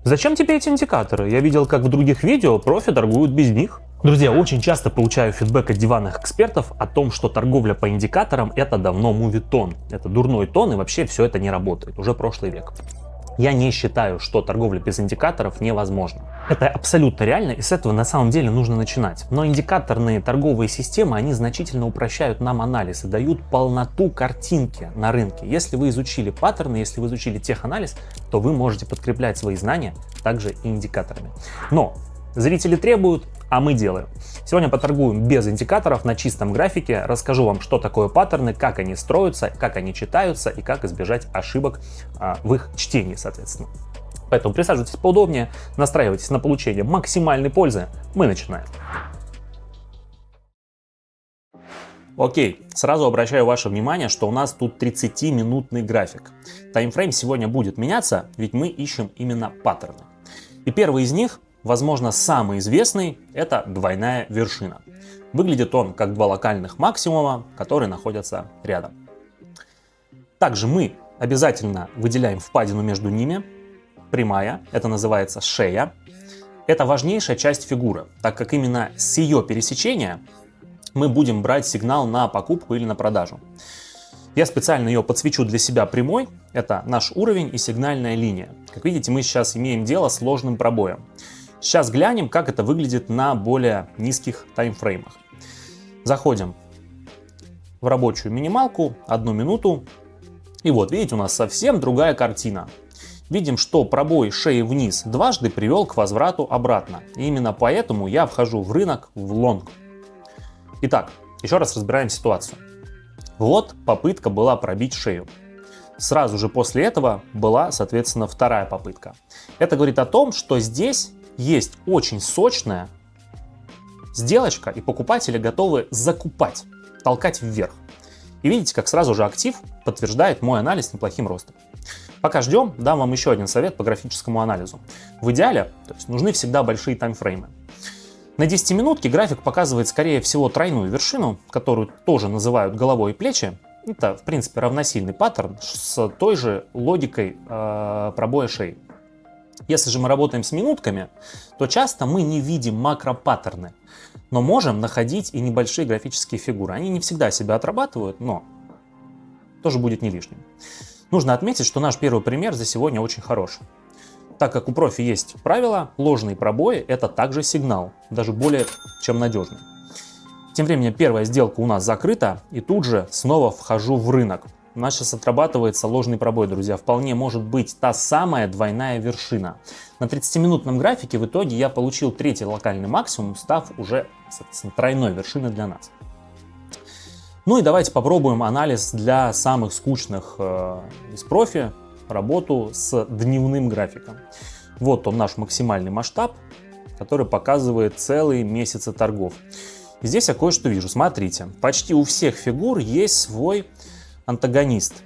Зачем тебе эти индикаторы? Я видел, как в других видео профи торгуют без них. Друзья, очень часто получаю фидбэк от диванных экспертов о том, что торговля по индикаторам — это давно мувитон. Это дурной тон, и вообще все это не работает. Уже прошлый век. Я не считаю, что торговля без индикаторов невозможна. Это абсолютно реально, и с этого на самом деле нужно начинать. Но индикаторные торговые системы, они значительно упрощают нам анализ и дают полноту картинки на рынке. Если вы изучили паттерны, если вы изучили теханализ, то вы можете подкреплять свои знания также и индикаторами. Но зрители требуют, а мы делаем. Сегодня поторгуем без индикаторов на чистом графике, расскажу вам, что такое паттерны, как они строятся, как они читаются и как избежать ошибок в их чтении, соответственно. Поэтому присаживайтесь поудобнее, настраивайтесь на получение максимальной пользы. Мы начинаем. Окей, сразу обращаю ваше внимание, что у нас тут 30-минутный график. Таймфрейм сегодня будет меняться, ведь мы ищем именно паттерны. И первый из них, возможно, самый известный, это двойная вершина. Выглядит он как два локальных максимума, которые находятся рядом. Также мы обязательно выделяем впадину между ними, прямая, это называется шея. Это важнейшая часть фигуры, так как именно с ее пересечения мы будем брать сигнал на покупку или на продажу. Я специально ее подсвечу для себя прямой, это наш уровень и сигнальная линия. Как видите, мы сейчас имеем дело с ложным пробоем. Сейчас глянем, как это выглядит на более низких таймфреймах. Заходим в рабочую минималку, 1 минуту. И вот, видите, у нас совсем другая картина. Видим, что пробой шеи вниз дважды привел к возврату обратно. И именно поэтому я вхожу в рынок в лонг. Итак, еще раз разбираем ситуацию. Вот попытка была пробить шею. Сразу же после этого была, соответственно, вторая попытка. Это говорит о том, что здесь есть очень сочная сделочка, и покупатели готовы закупать, толкать вверх. И видите, как сразу же актив подтверждает мой анализ неплохим ростом. Пока ждем, дам вам еще один совет по графическому анализу. В идеале, то есть, нужны всегда большие таймфреймы. На 10-минутке график показывает, скорее всего, тройную вершину, которую тоже называют головой и плечи. Это, в принципе, равносильный паттерн с той же логикой пробоя шеи. Если же мы работаем с минутками, то часто мы не видим макропаттерны, но можем находить и небольшие графические фигуры. Они не всегда себя отрабатывают, но тоже будет не лишним. Нужно отметить, что наш первый пример за сегодня очень хорош. Так как у профи есть правило, ложные пробои — это также сигнал, даже более чем надежный. Тем временем первая сделка у нас закрыта, и тут же снова вхожу в рынок. У нас сейчас отрабатывается ложный пробой, друзья. Вполне может быть та самая двойная вершина. На 30-минутном графике в итоге я получил третий локальный максимум, став уже, соответственно, тройной вершиной для нас. Ну и давайте попробуем анализ для самых скучных из профи, работу с дневным графиком. Вот он, наш максимальный масштаб, который показывает целые месяцы торгов. И здесь я кое-что вижу. Смотрите, почти у всех фигур есть свой антагонист,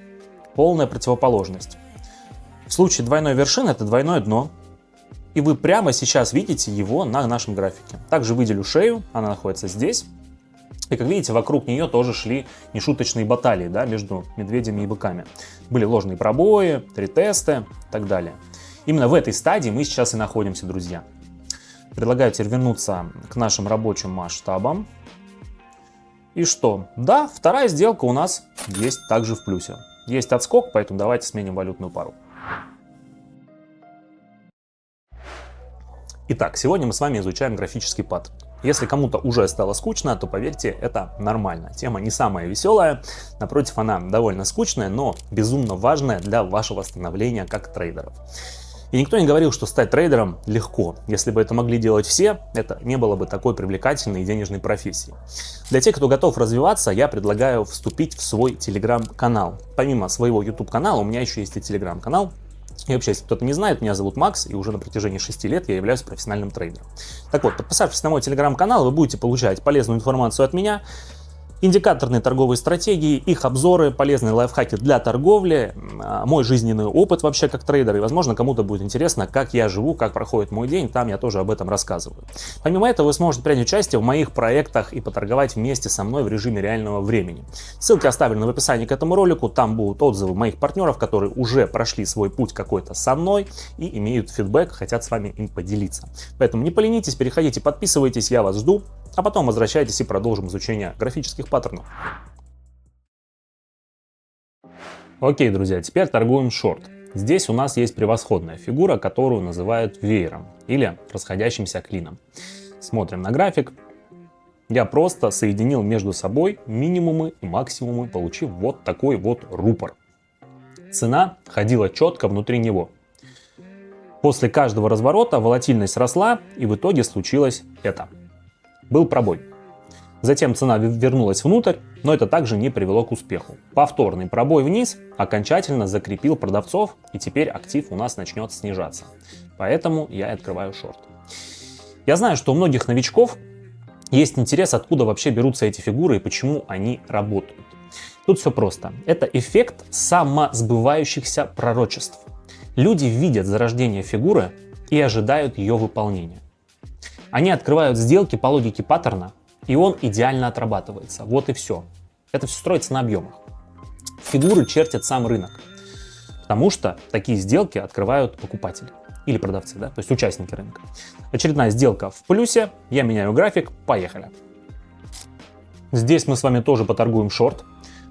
полная противоположность. В случае двойной вершины это двойное дно. И вы прямо сейчас видите его на нашем графике. Также выделю шею, она находится здесь. И как видите, вокруг нее тоже шли нешуточные баталии, да, между медведями и быками. Были ложные пробои, ретесты и так далее. Именно в этой стадии мы сейчас и находимся, друзья. Предлагаю теперь вернуться к нашим рабочим масштабам. И что? Да, вторая сделка у нас есть также в плюсе. Есть отскок, поэтому давайте сменим валютную пару. Итак, сегодня мы с вами изучаем графический паттерн. Если кому-то уже стало скучно, то поверьте, это нормально. Тема не самая веселая, напротив, она довольно скучная, но безумно важная для вашего становления как трейдеров. И никто не говорил, что стать трейдером легко. Если бы это могли делать все, это не было бы такой привлекательной и денежной профессии. Для тех, кто готов развиваться, я предлагаю вступить в свой телеграм-канал. Помимо своего YouTube-канала, у меня еще есть и телеграм-канал. И вообще, если кто-то не знает, меня зовут Макс, и уже на протяжении 6 лет я являюсь профессиональным трейдером. Так вот, подписавшись на мой телеграм-канал, вы будете получать полезную информацию от меня, Индикаторные торговые стратегии, их обзоры, полезные лайфхаки для торговли, мой жизненный опыт вообще как трейдер, и, возможно, кому-то будет интересно, как я живу, как проходит мой день, там я тоже об этом рассказываю. Помимо этого, вы сможете принять участие в моих проектах и поторговать вместе со мной в режиме реального времени. Ссылки оставлены в описании к этому ролику, там будут отзывы моих партнеров, которые уже прошли свой путь какой-то со мной и имеют фидбэк, хотят с вами им поделиться. Поэтому не поленитесь, переходите, подписывайтесь, я вас жду. А потом возвращайтесь и продолжим изучение графических паттернов. Окей, друзья, теперь торгуем шорт. Здесь у нас есть превосходная фигура, которую называют веером или расходящимся клином. Смотрим на график. Я просто соединил между собой минимумы и максимумы, получив вот такой вот рупор. Цена ходила четко внутри него. После каждого разворота волатильность росла, и в итоге случилось это. Был пробой. Затем цена вернулась внутрь, но это также не привело к успеху. Повторный пробой вниз окончательно закрепил продавцов, и теперь актив у нас начнет снижаться. Поэтому я открываю шорт. Я знаю, что у многих новичков есть интерес, откуда вообще берутся эти фигуры и почему они работают. Тут все просто. Это эффект самосбывающихся пророчеств. Люди видят зарождение фигуры и ожидают ее выполнения. Они открывают сделки по логике паттерна, и он идеально отрабатывается. Вот и все. Это все строится на объемах. Фигуры чертит сам рынок, потому что такие сделки открывают покупатели или продавцы, да, то есть участники рынка. Очередная сделка в плюсе, я меняю график, поехали. Здесь мы с вами тоже поторгуем шорт.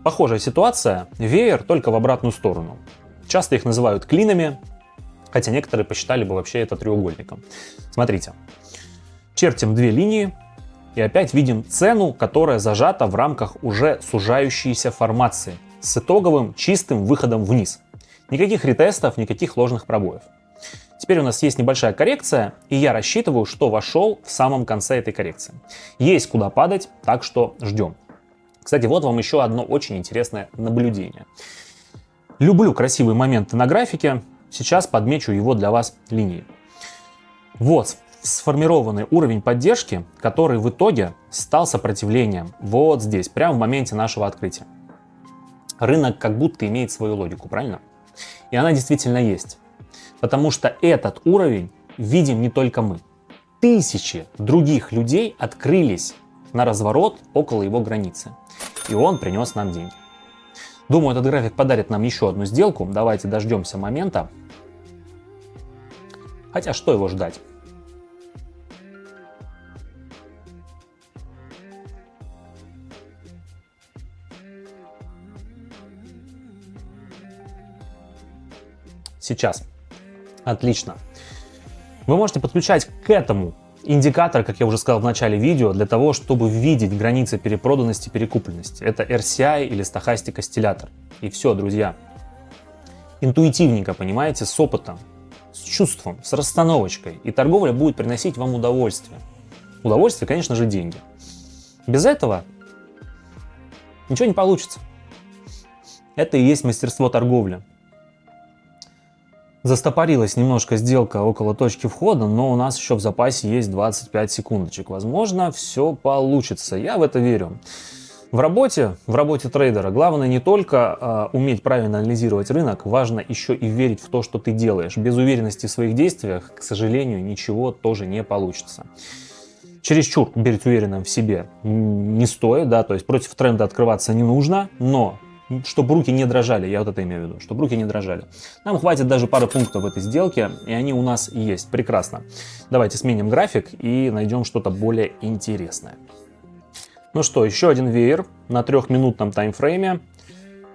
Похожая ситуация, веер, только в обратную сторону. Часто их называют клинами, хотя некоторые посчитали бы вообще это треугольником. Смотрите. Чертим две линии и опять видим цену, которая зажата в рамках уже сужающейся формации с итоговым чистым выходом вниз. Никаких ретестов, никаких ложных пробоев. Теперь у нас есть небольшая коррекция, и я рассчитываю, что вошел в самом конце этой коррекции. Есть куда падать, так что ждем. Кстати, вот вам еще одно очень интересное наблюдение. Люблю красивые моменты на графике, сейчас подмечу его для вас линией. Вот сформированный уровень поддержки, который в итоге стал сопротивлением вот здесь, прямо в моменте нашего открытия. Рынок как будто имеет свою логику, правильно? И она действительно есть. Потому что этот уровень видим не только мы. Тысячи других людей открылись на разворот около его границы. И он принес нам деньги. Думаю, этот график подарит нам еще одну сделку. Давайте дождемся момента. Хотя что его ждать? Сейчас. Отлично. Вы можете подключать к этому индикатор, как я уже сказал в начале видео, для того, чтобы видеть границы перепроданности и перекупленности. Это RCI или Stochastic Oscillator. И все, друзья. Интуитивненько, понимаете, с опытом, с чувством, с расстановочкой. И торговля будет приносить вам удовольствие. Удовольствие, конечно же, деньги. Без этого ничего не получится. Это и есть мастерство торговли. Застопорилась немножко сделка около точки входа, но у нас еще в запасе есть 25 секундочек. Возможно, все получится. Я в это верю. В работе трейдера главное не только уметь правильно анализировать рынок, важно еще и верить в то, что ты делаешь. Без уверенности в своих действиях, к сожалению, ничего тоже не получится. Чересчур быть уверенным в себе не стоит, да, то есть против тренда открываться не нужно, но чтобы руки не дрожали, я вот это имею в виду, чтобы руки не дрожали. Нам хватит даже пары пунктов в этой сделке, и они у нас есть. Прекрасно. Давайте сменим график и найдем что-то более интересное. Ну что, еще один веер на 3-минутном таймфрейме.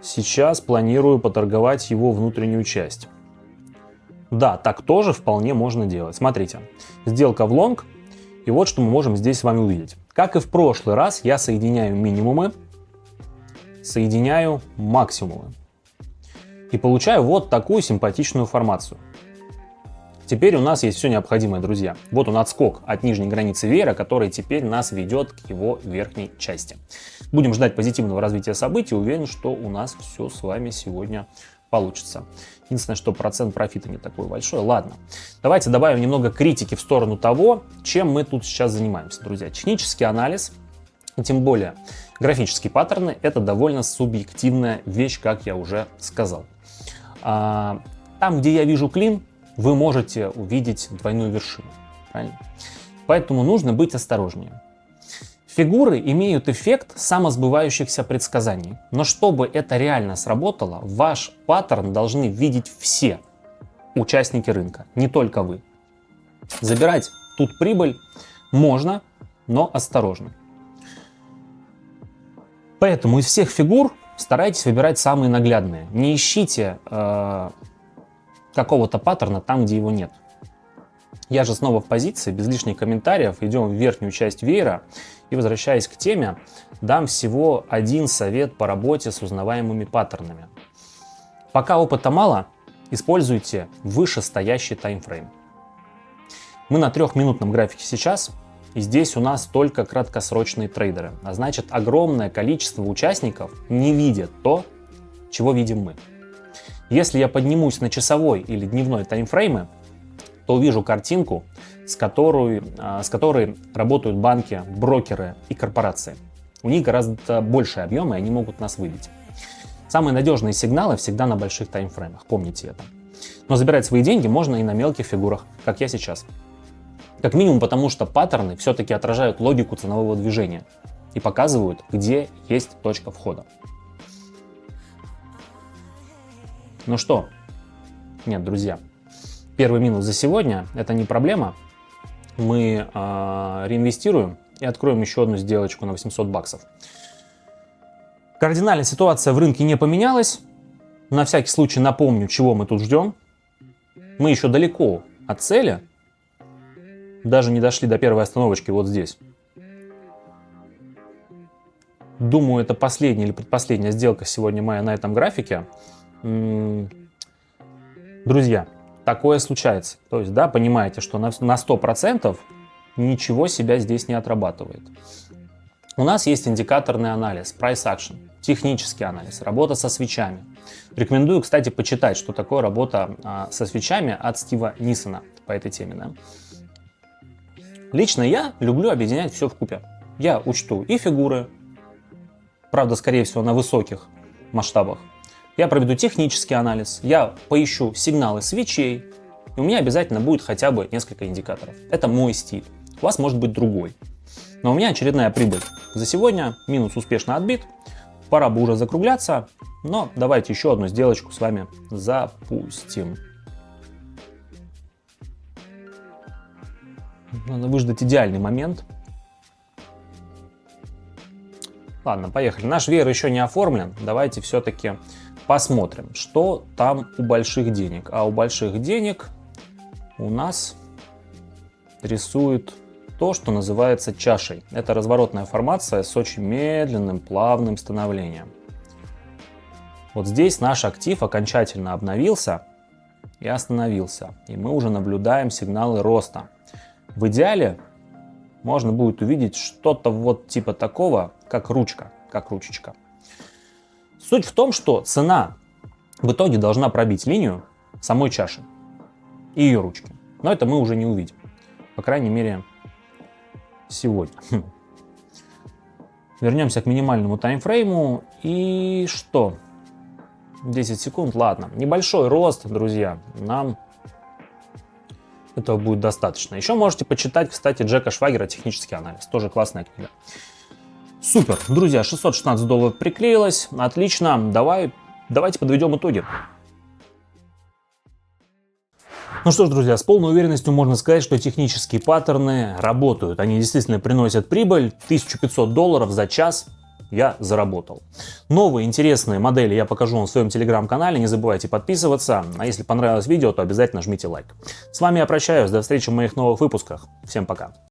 Сейчас планирую поторговать его внутреннюю часть. Да, так тоже вполне можно делать. Смотрите, сделка в лонг, и вот что мы можем здесь с вами увидеть. Как и в прошлый раз, я соединяю минимумы, соединяю максимумы. И получаю вот такую симпатичную формацию. Теперь у нас есть все необходимое, друзья. Вот он отскок от нижней границы веера, который теперь нас ведет к его верхней части. Будем ждать позитивного развития событий. Уверен, что у нас все с вами сегодня получится. Единственное, что процент профита не такой большой. Ладно, давайте добавим немного критики в сторону того, чем мы тут сейчас занимаемся, друзья. Технический анализ И тем более графические паттерны — это довольно субъективная вещь, как я уже сказал. Там, где я вижу клин, вы можете увидеть двойную вершину. Правильно? Поэтому нужно быть осторожнее. Фигуры имеют эффект самосбывающихся предсказаний. Но чтобы это реально сработало, ваш паттерн должны видеть все участники рынка, не только вы. Забирать тут прибыль можно, но осторожно. Поэтому из всех фигур старайтесь выбирать самые наглядные. Не ищите какого-то паттерна там, где его нет. Я же снова в позиции, без лишних комментариев, идем в верхнюю часть веера. И возвращаясь к теме, дам всего один совет по работе с узнаваемыми паттернами. Пока опыта мало, используйте вышестоящий таймфрейм. Мы на 3-минутном графике сейчас, и здесь у нас только краткосрочные трейдеры. А значит, огромное количество участников не видят то, чего видим мы. Если я поднимусь на часовой или дневной таймфреймы, то увижу картинку, с которой работают банки, брокеры и корпорации. У них гораздо большие объемы, и они могут нас выбить. Самые надежные сигналы всегда на больших таймфреймах, помните это. Но забирать свои деньги можно и на мелких фигурах, как я сейчас. Как минимум потому, что паттерны все-таки отражают логику ценового движения и показывают, где есть точка входа. Ну что? Нет, друзья. Первый минус за сегодня – это не проблема. Мы реинвестируем и откроем еще одну сделочку на 800 баксов. Кардинальная ситуация в рынке не поменялась. На всякий случай напомню, чего мы тут ждем. Мы еще далеко от цели. Даже не дошли до первой остановочки вот здесь. Думаю, это последняя или предпоследняя сделка сегодня моя на этом графике. Друзья, такое случается. То есть, да, понимаете, что на 100% ничего себя здесь не отрабатывает. У нас есть индикаторный анализ, price action, технический анализ, работа со свечами. Рекомендую, кстати, почитать, что такое работа со свечами от Стива Нисона по этой теме. Да? Лично я люблю объединять все вкупе. Я учту и фигуры, правда, скорее всего, на высоких масштабах. Я проведу технический анализ, я поищу сигналы свечей, и у меня обязательно будет хотя бы несколько индикаторов. Это мой стиль. У вас может быть другой. Но у меня очередная прибыль за сегодня, минус успешно отбит. Пора бы уже закругляться, но давайте еще одну сделочку с вами запустим. Надо выждать идеальный момент. Ладно, поехали. Наш веер еще не оформлен. Давайте все-таки посмотрим, что там у больших денег. А у больших денег у нас рисует то, что называется чашей. Это разворотная формация с очень медленным, плавным становлением. Вот здесь наш актив окончательно обновился и остановился. И мы уже наблюдаем сигналы роста. В идеале можно будет увидеть что-то вот типа такого, как ручка, как ручечка. Суть в том, что цена в итоге должна пробить линию самой чаши и ее ручки. Но это мы уже не увидим. По крайней мере, сегодня. Вернемся к минимальному таймфрейму. И что? 10 секунд, ладно. Небольшой рост, друзья. Нам этого будет достаточно. Еще можете почитать, кстати, Джека Швагера «Технический анализ». Тоже классная книга. Супер, друзья, $616 приклеилось. Отлично. Давайте подведем итоги. Ну что ж, друзья, с полной уверенностью можно сказать, что технические паттерны работают. Они действительно приносят прибыль. $1500 за час я заработал. Новые интересные модели я покажу вам в своем телеграм-канале. Не забывайте подписываться. А если понравилось видео, то обязательно жмите лайк. С вами я прощаюсь. До встречи в моих новых выпусках. Всем пока.